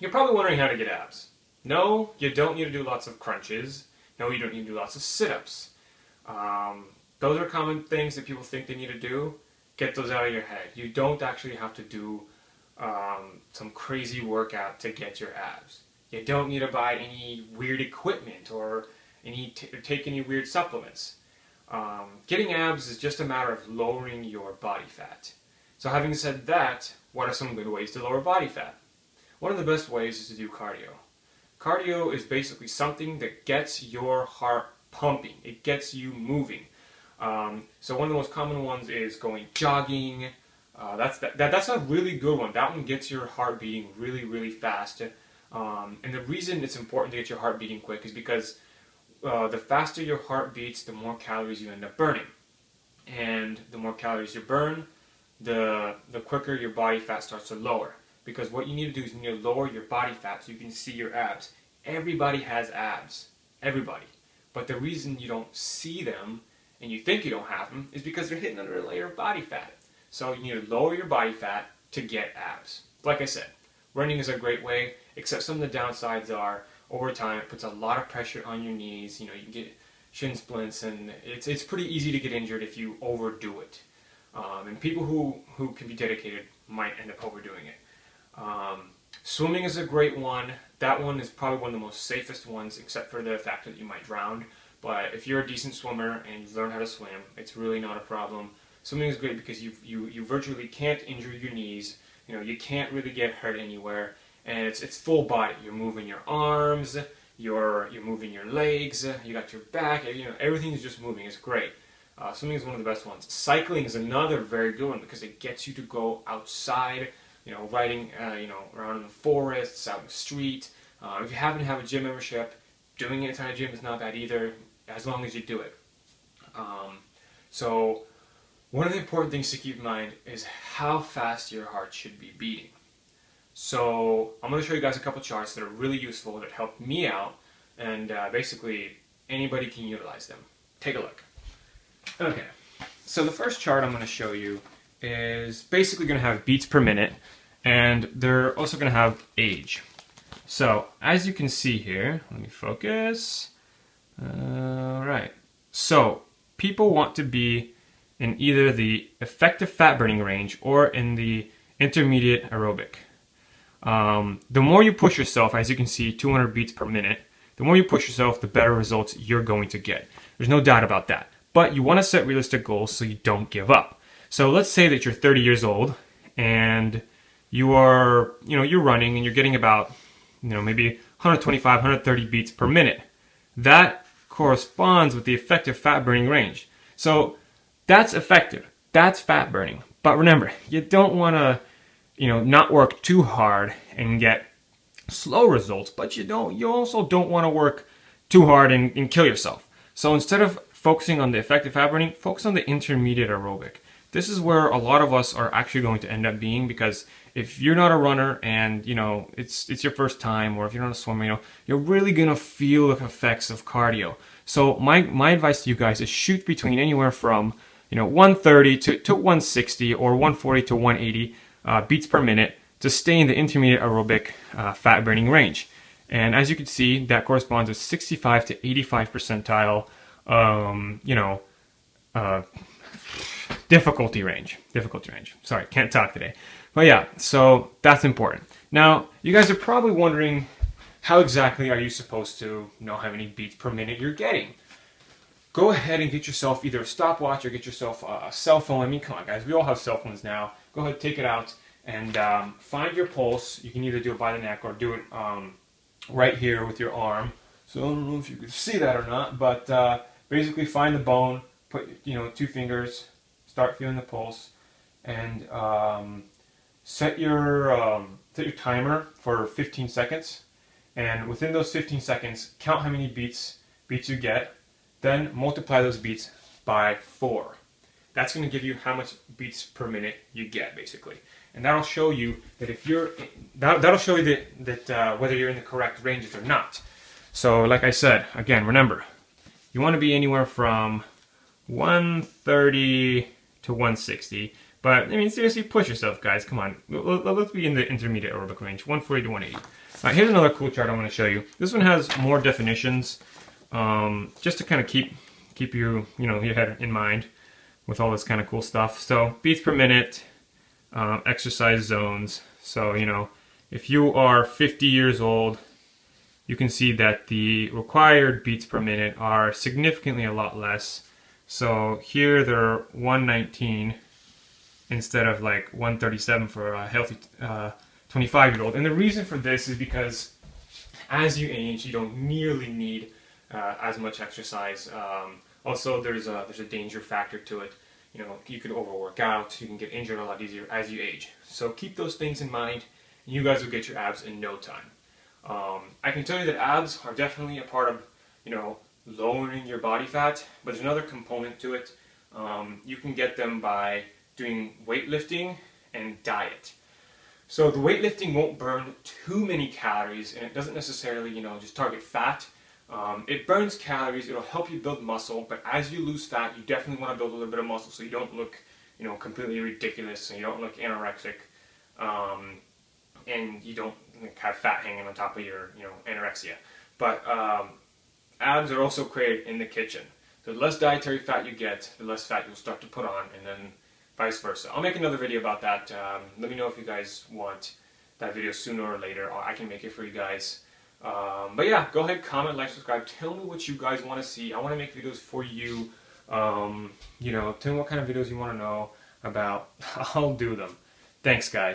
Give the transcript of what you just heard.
You're probably wondering how to get abs. No, you don't need to do lots of crunches. No, you don't need to do lots of sit-ups. Those are common things that people think they need to do. Get those out of your head. You don't actually have to do some crazy workout to get your abs. You don't need to buy any weird equipment or take any weird supplements. Getting abs is just a matter of lowering your body fat. So having said that, what are some good ways to lower body fat? One of the best ways is to do cardio. Cardio is basically something that gets your heart pumping. It gets you moving. So one of the most common ones is going jogging. That's a really good one. That one gets your heart beating really, really fast. And the reason it's important to get your heart beating quick is because the faster your heart beats, the more calories you end up burning. And the more calories you burn, the quicker your body fat starts to lower. Because what you need to do is you need to lower your body fat so you can see your abs. Everybody has abs. Everybody. But the reason you don't see them and you think you don't have them is because they're hidden under a layer of body fat. So you need to lower your body fat to get abs. Like I said, running is a great way, except some of the downsides are over time it puts a lot of pressure on your knees. You know, you can get shin splints, and it's pretty easy to get injured if you overdo it. And people who can be dedicated might end up overdoing it. Swimming is a great one. That one is probably one of the most safest ones, except for the fact that you might drown. But if you're a decent swimmer and you've learned how to swim, it's really not a problem. Swimming is great because you virtually can't injure your knees. You know, you can't really get hurt anywhere, and it's full body. You're moving your arms, you're moving your legs, you got your back. You know, everything is just moving. It's great. Swimming is one of the best ones. Cycling is another very good one because it gets you to go outside. You know, riding, around in the forests, out in the street. If you happen to have a gym membership, doing it inside a gym is not bad either, as long as you do it. So, one of the important things to keep in mind is how fast your heart should be beating. So, I'm going to show you guys a couple charts that are really useful, that help me out, and basically anybody can utilize them. Take a look. Okay, so the first chart I'm going to show you is basically going to have beats per minute, and they're also going to have age. So as you can see here, let me focus. Alright, so people want to be in either the effective fat burning range or in the intermediate aerobic. The more you push yourself, as you can see, 200 beats per minute, the more you push yourself, the better results you're going to get. There's no doubt about that. But you want to set realistic goals so you don't give up. So let's say that you're 30 years old and you're running and you're getting about, maybe 125, 130 beats per minute. That corresponds with the effective fat burning range. So that's effective. That's fat burning. But remember, you don't want to, not work too hard and get slow results, but you also don't want to work too hard and kill yourself. So instead of focusing on the effective fat burning, focus on the intermediate aerobic. This is where a lot of us are actually going to end up being, because if you're not a runner and it's your first time, or if you're not a swimmer, you're really gonna feel the effects of cardio. So my advice to you guys is shoot between anywhere from 130 to 160 or 140 to 180 beats per minute to stay in the intermediate aerobic fat burning range. And as you can see, that corresponds with 65 to 85 percentile difficulty range. Sorry, can't talk today. But yeah, so that's important. Now, you guys are probably wondering, how exactly are you supposed to know how many beats per minute you're getting? Go ahead and get yourself either a stopwatch or get yourself a cell phone. I mean, come on guys, we all have cell phones now. Go ahead, take it out and find your pulse. You can either do it by the neck or do it right here with your arm. So I don't know if you can see that or not, but basically find the bone, put 2 fingers, start feeling the pulse, and set your timer for 15 seconds. And within those 15 seconds, count how many beats you get. Then multiply those beats by 4. That's going to give you how much beats per minute you get, basically. And that'll show you that that'll show you that whether you're in the correct ranges or not. So, like I said, again, remember, you want to be anywhere from 130 to 160, But I mean, seriously, push yourself, guys. Come on, let's be in the intermediate aerobic range, 140 to 180. Here's another cool chart I want to show you. This one has more definitions, just to kind of keep your head in mind with all this kind of cool stuff. So beats per minute, exercise zones. So if you are 50 years old, you can see that the required beats per minute are significantly a lot less. So here they're 119 instead of like 137 for a healthy 25-year-old. And the reason for this is because as you age, you don't nearly need as much exercise. Also, there's a danger factor to it. You could overwork out, you can get injured a lot easier as you age. So keep those things in mind, and you guys will get your abs in no time. I can tell you that abs are definitely a part of, lowering your body fat, but there's another component to it. You can get them by doing weightlifting and diet. So the weightlifting won't burn too many calories, and it doesn't necessarily, just target fat. It burns calories, it'll help you build muscle, but as you lose fat, you definitely want to build a little bit of muscle so you don't look, completely ridiculous, and you don't look anorexic, and you don't have fat hanging on top of your, anorexia. But abs are also created in the kitchen. So the less dietary fat you get, the less fat you'll start to put on, and then vice versa. I'll make another video about that. Let me know if you guys want that video sooner or later, or I can make it for you guys. But yeah, go ahead, comment, like, subscribe. Tell me what you guys want to see. I want to make videos for you. Tell me what kind of videos you want to know about. I'll do them. Thanks, guys.